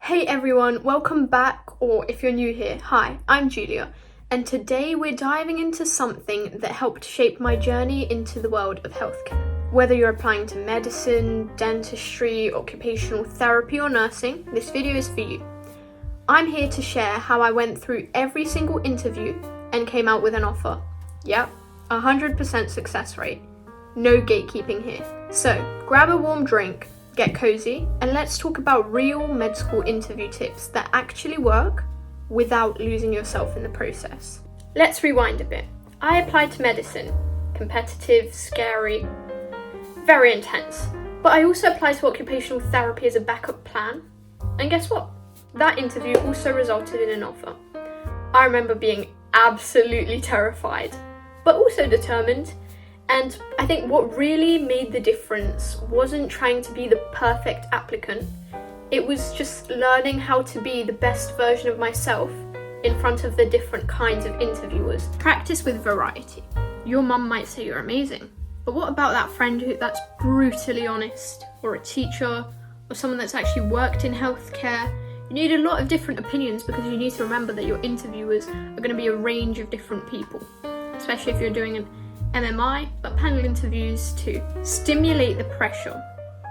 Hey everyone, welcome back, or if you're new here, hi, I'm Julia, and today we're diving into something that helped shape my journey into the world of healthcare. Whether you're applying to medicine, dentistry, occupational therapy, or nursing, this video is for you. I'm here to share how I went through every single interview and came out with an offer. Yep, 100% success rate. No gatekeeping here. So, grab a warm drink, get cozy, and let's talk about real med school interview tips that actually work without losing yourself in the process. Let's rewind a bit. I applied to medicine. Competitive, scary, very intense. But I also applied to occupational therapy as a backup plan. And guess what? That interview also resulted in an offer. I remember being absolutely terrified, but also determined. And I think what really made the difference wasn't trying to be the perfect applicant. It was just learning how to be the best version of myself in front of the different kinds of interviewers. Practice with variety. Your mum might say you're amazing, but what about that friend that's brutally honest, or a teacher, or someone that's actually worked in healthcare? You need a lot of different opinions because you need to remember that your interviewers are going to be a range of different people, especially if you're doing an MMI, but panel interviews too. Stimulate the pressure.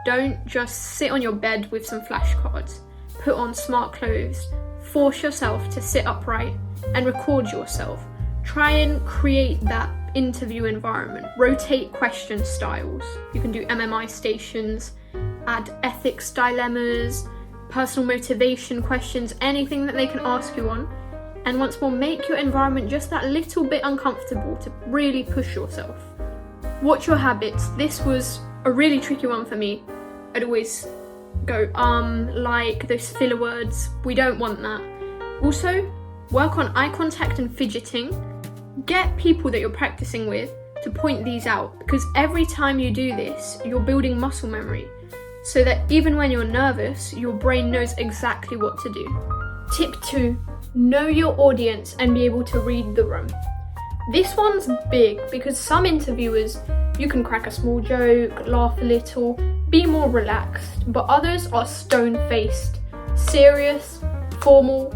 Don't just sit on your bed with some flashcards. Put on smart clothes. Force yourself to sit upright and record yourself. Try and create that interview environment. Rotate question styles. You can do MMI stations, add ethics dilemmas, personal motivation questions, anything that they can ask you on. And once more, make your environment just that little bit uncomfortable to really push yourself. Watch your habits. This was a really tricky one for me. I'd always go, like, those filler words. We don't want that. Also, work on eye contact and fidgeting. Get people that you're practicing with to point these out, because every time you do this, you're building muscle memory, so that even when you're nervous, your brain knows exactly what to do. Tip 2. Know your audience and be able to read the room. This one's big because some interviewers, you can crack a small joke, laugh a little, be more relaxed, but others are stone-faced, serious, formal,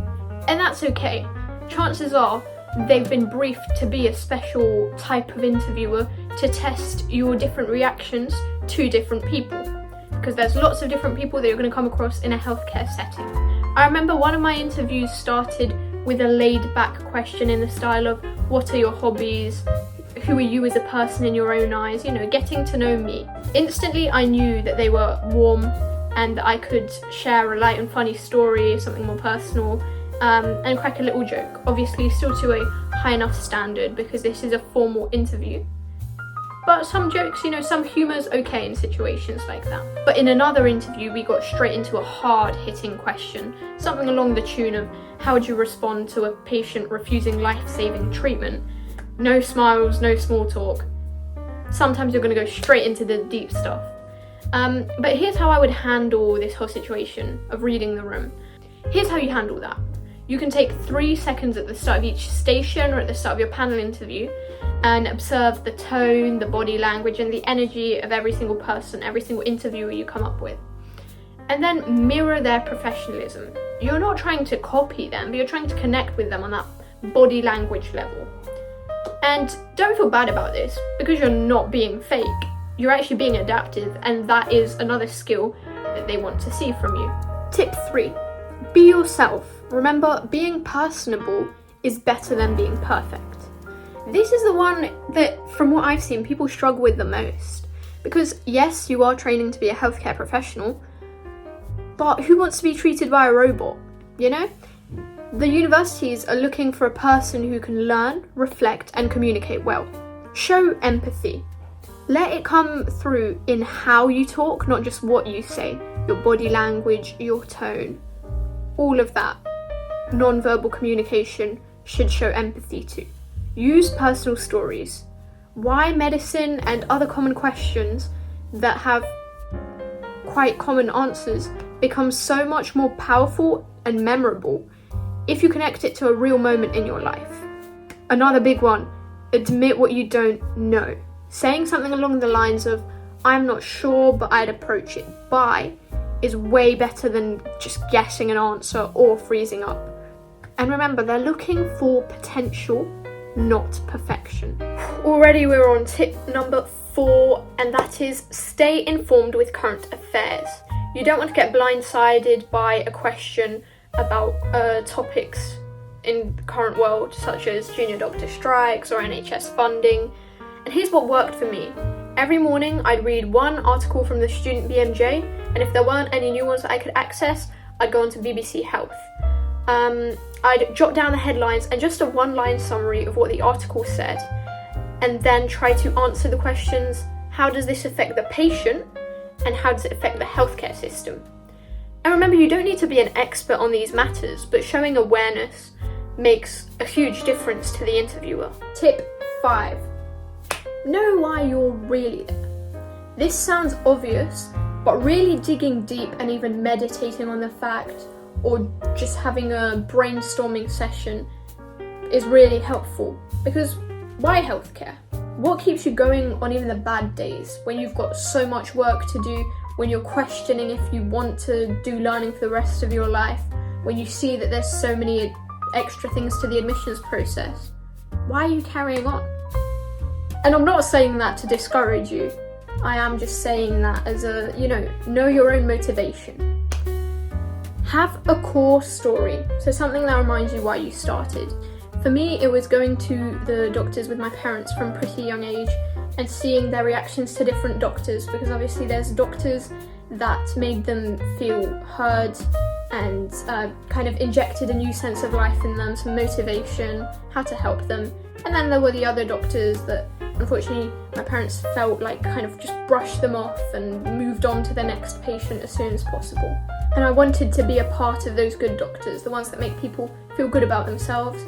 and that's okay. Chances are they've been briefed to be a special type of interviewer to test your different reactions to different people, because there's lots of different people that you're going to come across in a healthcare setting. I remember one of my interviews started with a laid-back question in the style of, what are your hobbies? Who are you as a person in your own eyes? Getting to know me. Instantly, I knew that they were warm and that I could share a light and funny story, something more personal, and crack a little joke. Obviously, still to a high enough standard because this is a formal interview. But some jokes, some humour's okay in situations like that. But in another interview, we got straight into a hard-hitting question, something along the tune of, how would you respond to a patient refusing life-saving treatment? No smiles, no small talk. Sometimes you're going to go straight into the deep stuff. But here's how I would handle this whole situation of reading the room. Here's how you handle that. You can take 3 seconds at the start of each station or at the start of your panel interview and observe the tone, the body language, and the energy of every single person, every single interviewer you come up with. And then mirror their professionalism. You're not trying to copy them, but you're trying to connect with them on that body language level. And don't feel bad about this, because you're not being fake. You're actually being adaptive, and that is another skill that they want to see from you. Tip 3. Be yourself. Remember, being personable is better than being perfect. This is the one that, from what I've seen, people struggle with the most. Because yes, you are training to be a healthcare professional, but who wants to be treated by a robot, The universities are looking for a person who can learn, reflect, and communicate well. Show empathy. Let it come through in how you talk, not just what you say. Your body language, your tone, all of that. Non-verbal communication should show empathy too. Use personal stories. Why medicine and other common questions that have quite common answers become so much more powerful and memorable if you connect it to a real moment in your life. Another big one, admit what you don't know. Saying something along the lines of, I'm not sure, but I'd approach it by, is way better than just guessing an answer or freezing up. And remember, they're looking for potential, not perfection. Already we're on tip number 4, and that is stay informed with current affairs. You don't want to get blindsided by a question about topics in the current world, such as junior doctor strikes or NHS funding. And here's what worked for me. Every morning I'd read one article from the student BMJ, and if there weren't any new ones that I could access, I'd go on to BBC Health. I'd jot down the headlines and just a one-line summary of what the article said, and then try to answer the questions: how does this affect the patient, and how does it affect the healthcare system? And remember, you don't need to be an expert on these matters, but showing awareness makes a huge difference to the interviewer. Tip 5. Know why you're really there. This sounds obvious, but really digging deep and even meditating on the fact, or just having a brainstorming session, is really helpful. Because why healthcare? What keeps you going on even the bad days, when you've got so much work to do, when you're questioning if you want to do learning for the rest of your life, when you see that there's so many extra things to the admissions process? Why are you carrying on? And I'm not saying that to discourage you. I am just saying that as a, know your own motivation. Have a core story, so something that reminds you why you started. For me, it was going to the doctors with my parents from a pretty young age and seeing their reactions to different doctors, because obviously there's doctors that made them feel heard and kind of injected a new sense of life in them, some motivation, how to help them. And then there were the other doctors that unfortunately my parents felt like kind of just brushed them off and moved on to the next patient as soon as possible. And I wanted to be a part of those good doctors, the ones that make people feel good about themselves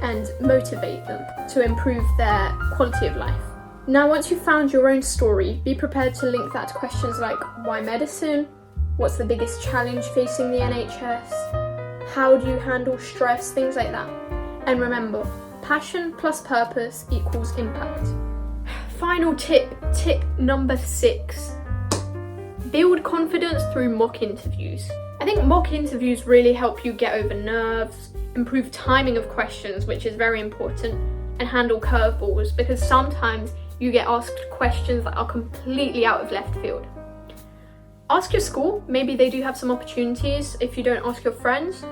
and motivate them to improve their quality of life. Now, once you've found your own story, be prepared to link that to questions like why medicine? What's the biggest challenge facing the NHS? How do you handle stress? Things like that. And remember, passion plus purpose equals impact. Final tip number 6. Build confidence through mock interviews. I think mock interviews really help you get over nerves, improve timing of questions, which is very important, and handle curveballs, because sometimes you get asked questions that are completely out of left field. Ask your school, maybe they do have some opportunities if you don't ask your friends.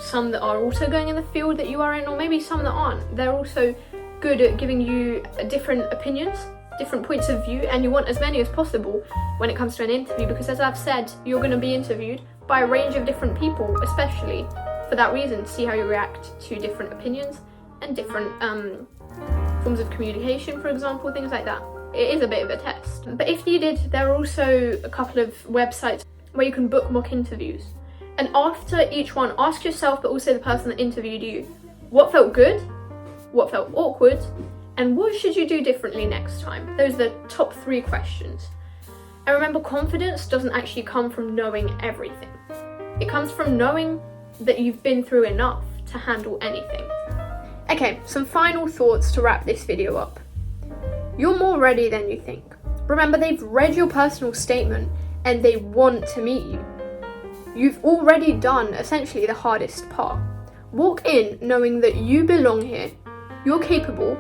Some that are also going in the field that you are in, or maybe some that aren't. They're also good at giving you different opinions, different points of view, and you want as many as possible when it comes to an interview, because as I've said, you're going to be interviewed by a range of different people, especially for that reason, see how you react to different opinions and different forms of communication, for example, things like that. It is a bit of a test. But if needed, there are also a couple of websites where you can book mock interviews. And after each one, ask yourself, but also the person that interviewed you, what felt good, what felt awkward, and what should you do differently next time? Those are the top 3 questions. And remember, confidence doesn't actually come from knowing everything. It comes from knowing that you've been through enough to handle anything. Okay, some final thoughts to wrap this video up. You're more ready than you think. Remember, they've read your personal statement and they want to meet you. You've already done essentially the hardest part. Walk in knowing that you belong here, you're capable,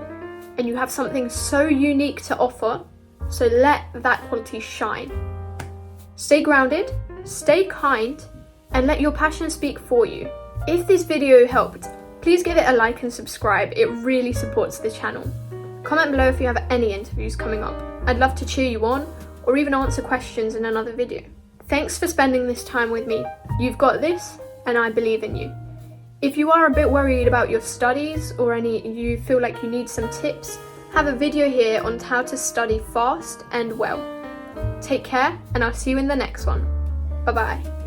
and you have something so unique to offer, so let that quality shine. Stay grounded, stay kind, and let your passion speak for you. If this video helped, please give it a like and subscribe. It really supports the channel. Comment below if you have any interviews coming up. I'd love to cheer you on, or even answer questions in another video. Thanks for spending this time with me. You've got this, and I believe in you. If you are a bit worried about your studies, or you feel like you need some tips, have a video here on how to study fast and well. Take care, and I'll see you in the next one. Bye bye.